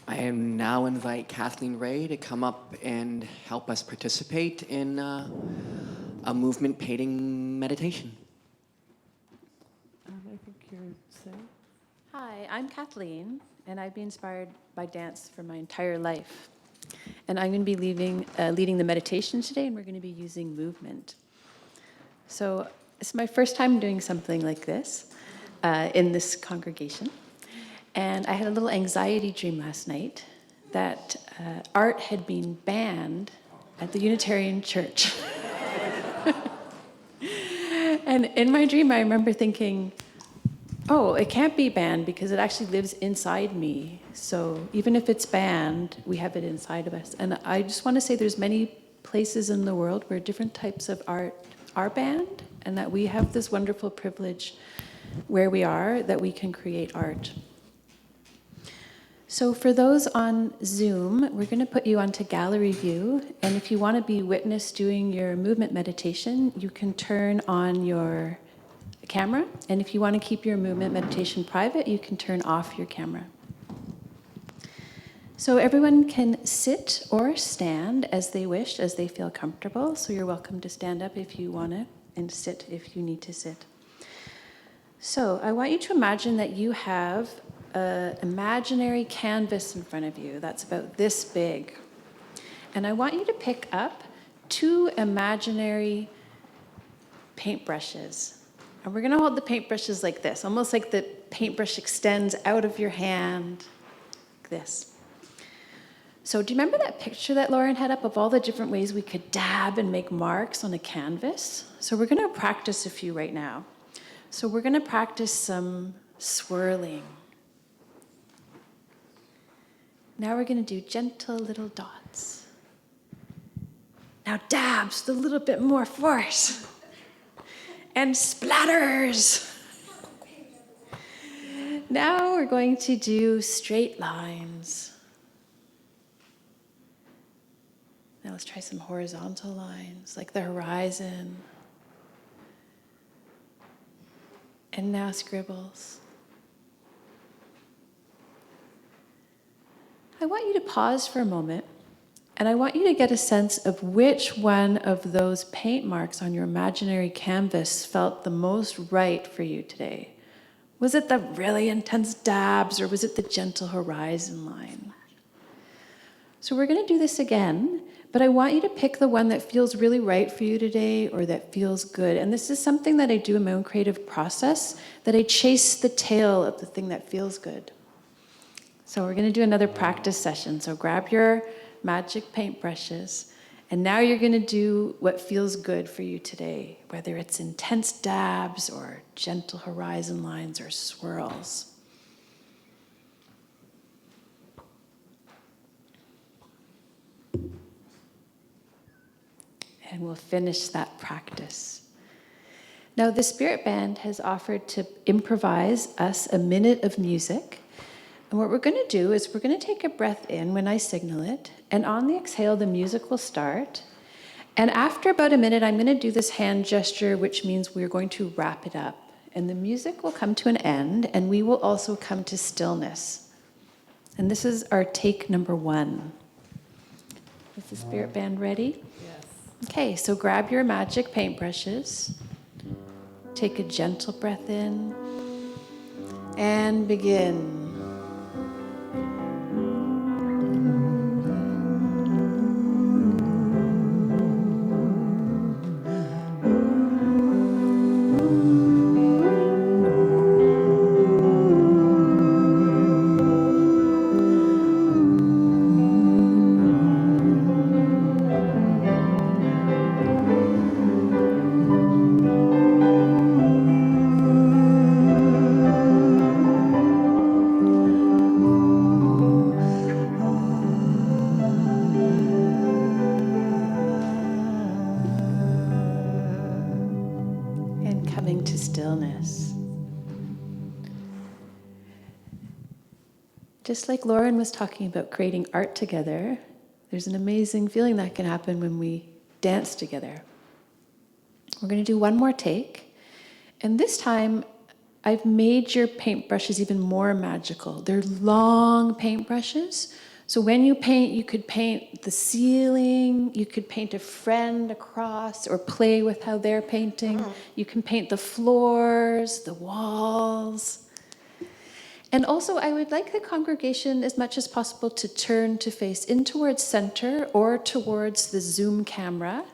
I now invite Kathleen Rea to come up and help us participate in a movement painting meditation. I think you're saying. Hi, I'm Kathleen, and I've been inspired by dance for my entire life. And I'm going to be leading the meditation today, and we're going to be using movement. So it's my first time doing something like this in this congregation. And I had a little anxiety dream last night that art had been banned at the Unitarian Church. And in my dream, I remember thinking, oh, it can't be banned because it actually lives inside me. So even if it's banned, we have it inside of us. And I just want to say there's many places in the world where different types of art are banned, and that we have this wonderful privilege where we are, that we can create art. So for those on Zoom, we're going to put you onto gallery view. And if you want to be witness doing your movement meditation, you can turn on your camera. And if you want to keep your movement meditation private, you can turn off your camera. So everyone can sit or stand as they wish, as they feel comfortable. So you're welcome to stand up if you want to, and sit if you need to sit. So I want you to imagine that you have an imaginary canvas in front of you that's about this big. And I want you to pick up 2 imaginary paintbrushes. And we're going to hold the paintbrushes like this, almost like the paintbrush extends out of your hand, like this. So do you remember that picture that Lauren had up of all the different ways we could dab and make marks on a canvas? So we're going to practice a few right now. So we're going to practice some swirling. Now we're going to do gentle little dots. Now dabs with a little bit more force. And splatters. Now we're going to do straight lines. Now let's try some horizontal lines, like the horizon. And now scribbles. I want you to pause for a moment, and I want you to get a sense of which one of those paint marks on your imaginary canvas felt the most right for you today. Was it the really intense dabs, or was it the gentle horizon line? So we're going to do this again, but I want you to pick the one that feels really right for you today, or that feels good. And this is something that I do in my own creative process, that I chase the tail of the thing that feels good. So we're going to do another practice session. So grab your magic paintbrushes, and now you're going to do what feels good for you today, whether it's intense dabs or gentle horizon lines or swirls. And we'll finish that practice. Now, the Spirit Band has offered to improvise us a minute of music. And what we're going to do is we're going to take a breath in when I signal it. And on the exhale, the music will start. And after about a minute, I'm going to do this hand gesture, which means we're going to wrap it up. And the music will come to an end, and we will also come to stillness. And this is our take number 1. Is the Spirit Band ready? Yes. Okay, so grab your magic paintbrushes. Take a gentle breath in. And begin. And coming to stillness. Just like Lauren was talking about creating art together, there's an amazing feeling that can happen when we dance together. We're going to do one more take. And this time, I've made your paintbrushes even more magical. They're long paintbrushes. So when you paint, you could paint the ceiling, you could paint a friend across, or play with how they're painting. You can paint the floors, the walls. And also, I would like the congregation, as much as possible, to turn to face in towards center or towards the Zoom camera.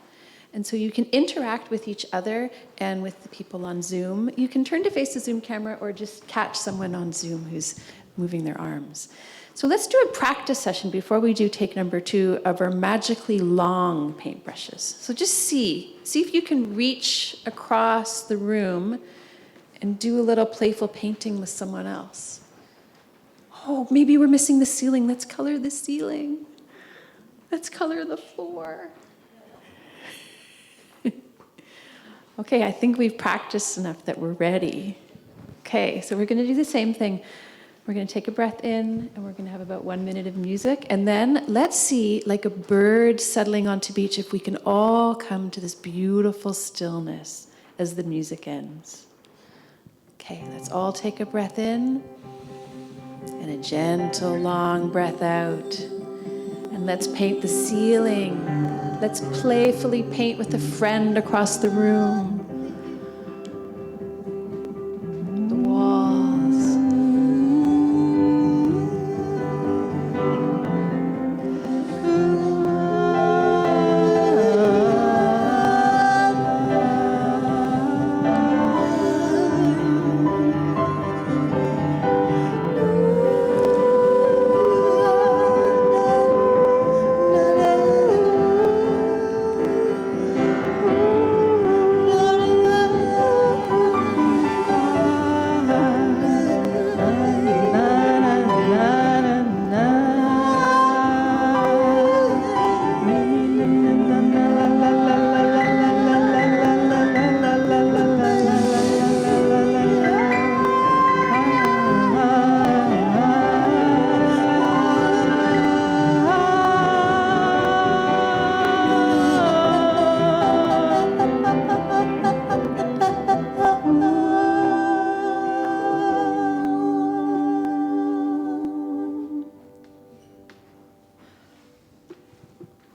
And so you can interact with each other and with the people on Zoom. You can turn to face the Zoom camera or just catch someone on Zoom who's moving their arms. So let's do a practice session before we do take number 2 of our magically long paintbrushes. So just see if you can reach across the room and do a little playful painting with someone else. Oh, maybe we're missing the ceiling. Let's color the ceiling. Let's color the floor. Okay, I think we've practiced enough that we're ready. Okay, so we're going to do the same thing. We're going to take a breath in, and we're going to have about 1 minute of music. And then let's see, like a bird settling onto beach, if we can all come to this beautiful stillness as the music ends. Okay, let's all take a breath in, and a gentle, long breath out. And let's paint the ceiling. Let's playfully paint with a friend across the room. The walls.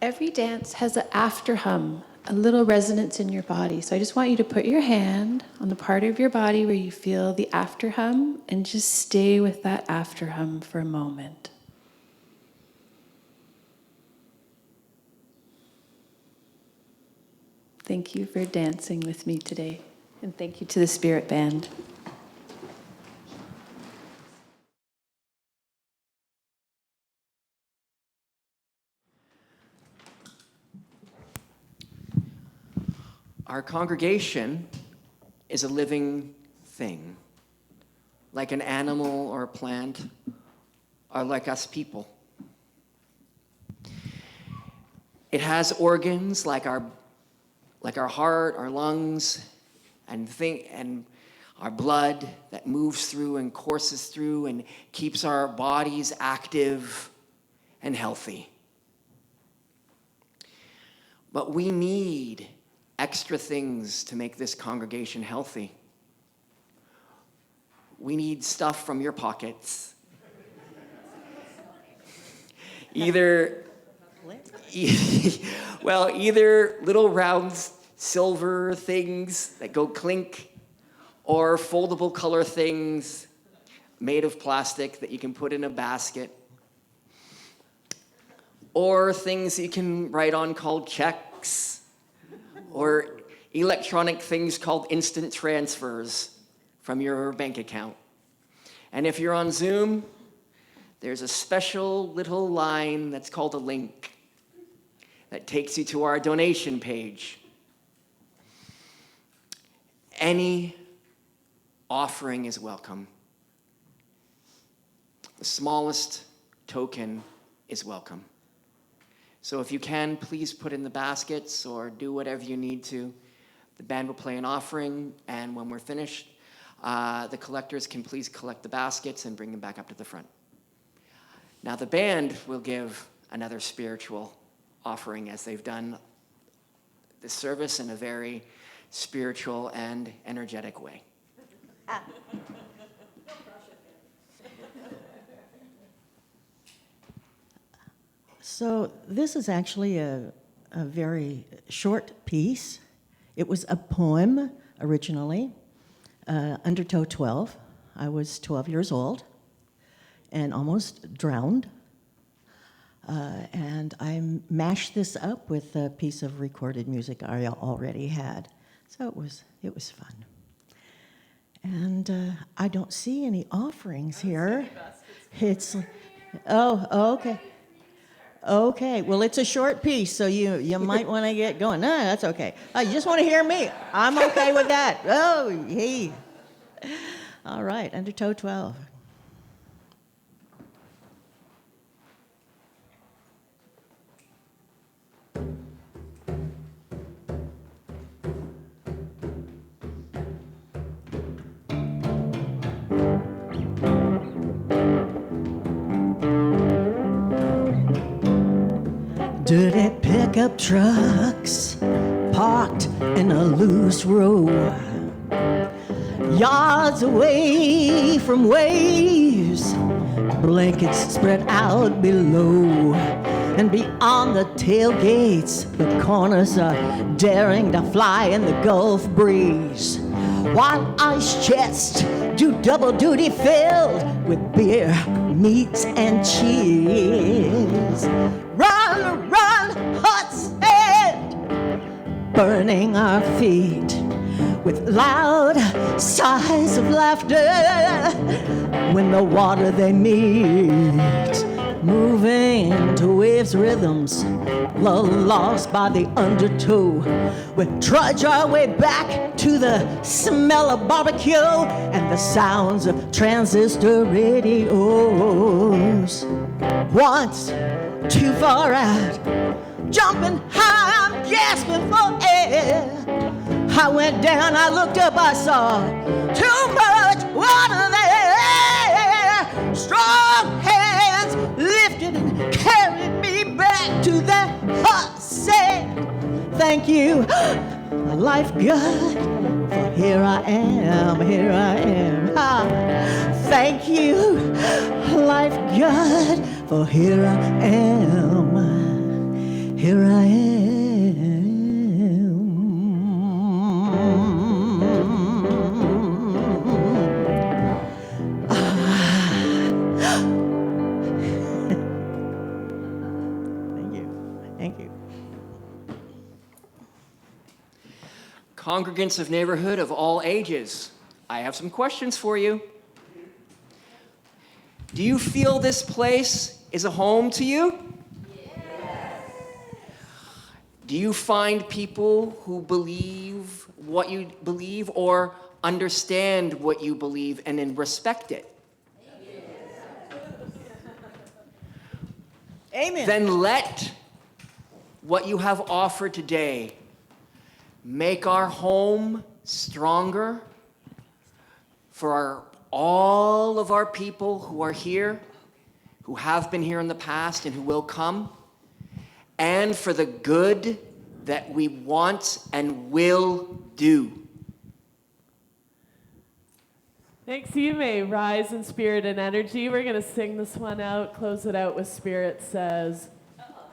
Every dance has an after hum, a little resonance in your body. So I just want you to put your hand on the part of your body where you feel the after hum and just stay with that after hum for a moment. Thank you for dancing with me today. And thank you to the Spirit Band. Our congregation is a living thing, like an animal or a plant, or like us people. It has organs like our heart, our lungs, and our blood that moves through and courses through and keeps our bodies active and healthy. But we need extra things to make this congregation healthy. We need stuff from your pockets. Either little round silver things that go clink, or foldable color things made of plastic that you can put in a basket, or things that you can write on called checks, or electronic things called instant transfers from your bank account. And if you're on Zoom, there's a special little line that's called a link that takes you to our donation page. Any offering is welcome. The smallest token is welcome. So if you can, please put in the baskets or do whatever you need to. The band will play an offering, and when we're finished, the collectors can please collect the baskets and bring them back up to the front. Now the band will give another spiritual offering, as they've done this service in a very spiritual and energetic way. So this is actually a very short piece. It was a poem originally, Undertow 12. I was 12 years old and almost drowned. And I mashed this up with a piece of recorded music I already had. So it was fun. And I don't see any offerings here. It's, oh, okay. Okay, well, it's a short piece, so you might want to get going. No, that's okay. You just want to hear me. I'm okay with that. Oh, hey. All right, Undertow 12. Dirty pickup trucks parked in a loose row, yards away from waves, blankets spread out below, and beyond the tailgates, the corners are daring to fly in the Gulf breeze, while ice chests do double duty filled with beer, meats, and cheese. Run, run, Hudson, burning our feet with loud sighs of laughter when the water they meet, moving to waves' rhythms, lost by the undertow. We trudge our way back to the smell of barbecue and the sounds of transistor radios. Once, too far out, jumping high, I'm gasping for air. I went down, I looked up, I saw too much water there. Strong hands lifted and carried me back to the hot sand. Thank you, lifeguard, for here I am, here I am. Thank you, lifeguard, for here I am, here I am. Thank you. Thank you. Congregants of neighborhood of all ages, I have some questions for you. Do you feel this place is a home to you? Yes. Do you find people who believe what you believe or understand what you believe and then respect it? Amen. Then let what you have offered today make our home stronger for all of our people who are here, who have been here in the past and who will come, and for the good that we want and will do. Thanks. You may rise in spirit and energy. We're going to sing this one out, close it out with Spirit Says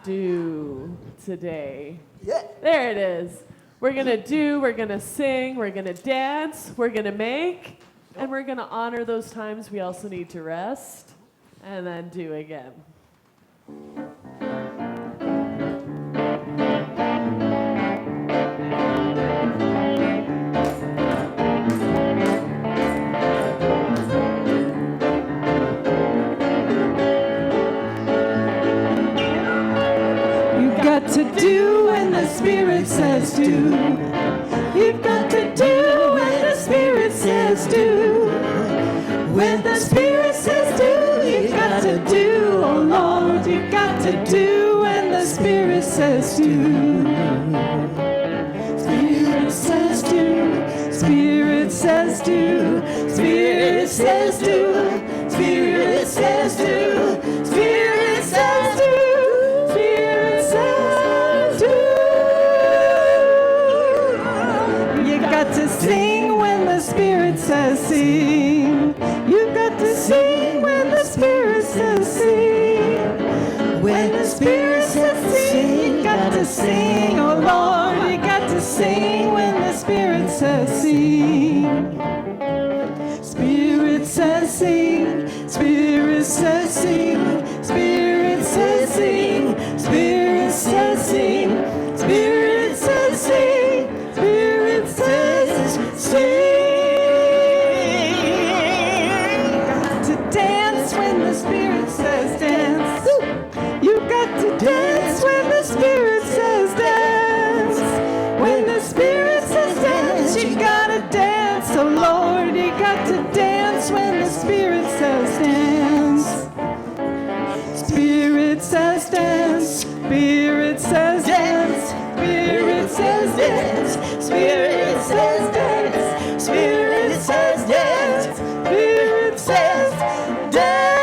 Do today. Yeah. There it is. We're going to do, we're going to sing, we're going to dance, we're going to make, and we're going to honor those times we also need to rest and then do again. To do when the Spirit says do. You've got to do when the Spirit says do. When the Spirit says do, you've got to do. Oh Lord, you've got to do when the Spirit says do. Spirit says do. Spirit says do. Spirit says do. Spirit says do. Spirit says do. Sing when the Spirit says sing. You've got to sing when the Spirit says sing. When the Spirit says sing, you've got to sing. Oh Lord, you got to sing when the Spirit says sing. Spirit says sing. Spirit says sing. Spirit says sing. Spirit says sing. Spirit says sing. Spirit says sing. Got to dance when the Spirit says dance. You've got to dance when the Spirit says dance. When the Spirit says dance, you gotta dance. Oh Lord, you got to dance when the Spirit says dance. Spirit says dance. Spirit says dance. Spirit says dance. Spirit says dance. Spirit says dance. Spirit says dance.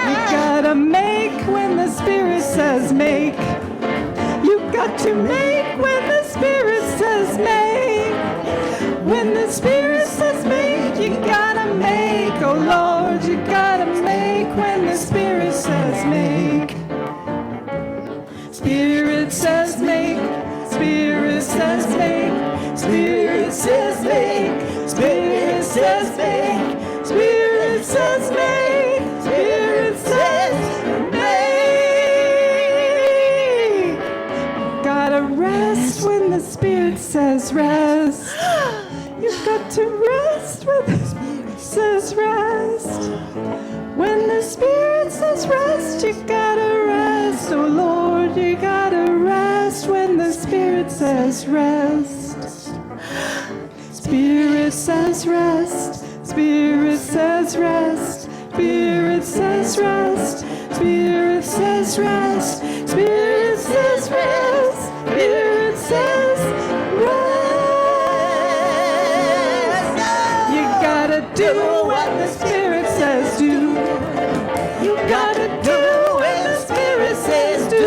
You gotta make when the Spirit says make. You got to make when the Spirit says make. When the Spirit says make, you gotta make. Oh Lord, you gotta make when the Spirit says make. Spirit says make. Spirit says make. Spirit says make. Spirit says make. Spirit says make. Spirit says make. Gotta rest when the Spirit says rest. You've got to rest when the Spirit says rest. When the Spirit says rest, you gotta rest. Oh Lord, you gotta rest when the Spirit says rest. Spirit says rest. Spirit says rest. Spirit says rest. Spirit says rest. Spirit says rest. Spirit says rest. You gotta do what the Spirit says do. You gotta do when the Spirit says do.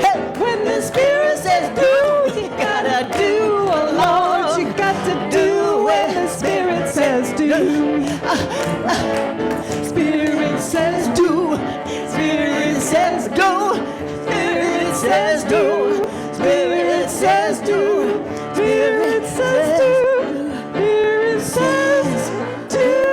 Hey, when the Spirit says do, you gotta do. Oh Lord, you got to do when the Spirit says do. Spirit says do. Spirit says says do. Spirit says do. Spirit says do. Spirit says do.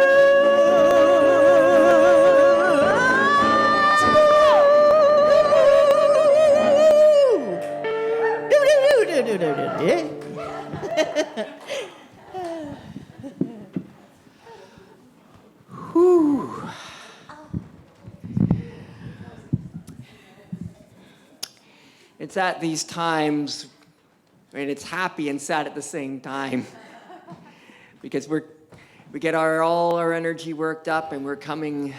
It's at these times when it's happy and sad at the same time because we get all our energy worked up and we're coming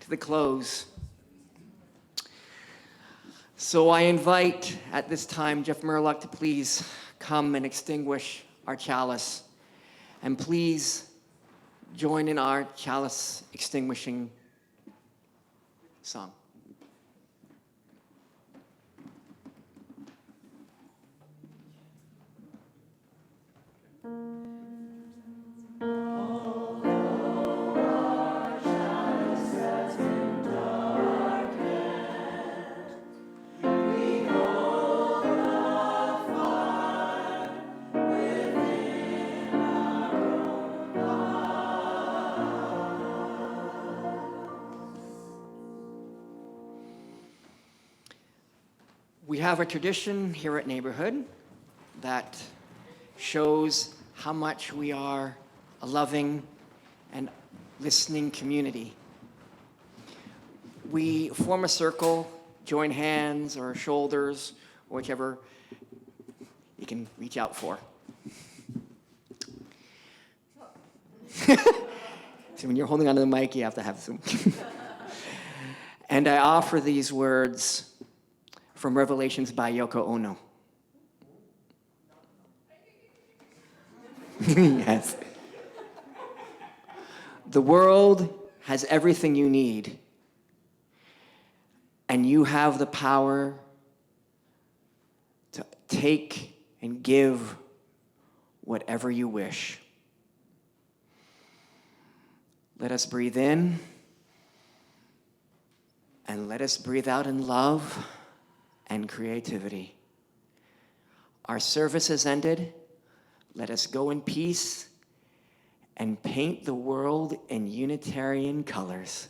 to the close. So I invite at this time Jeff Murlock to please come and extinguish our chalice. And please join in our chalice extinguishing song. We have a tradition here at Neighborhood that shows how much we are a loving and listening community. We form a circle, join hands or shoulders, or whichever you can reach out for. So when you're holding onto the mic, you have to have some. And I offer these words from Revelations by Yoko Ono. Yes. The world has everything you need, and you have the power to take and give whatever you wish. Let us breathe in, and let us breathe out in love and creativity. Our service has ended. Let us go in peace and paint the world in Unitarian colors.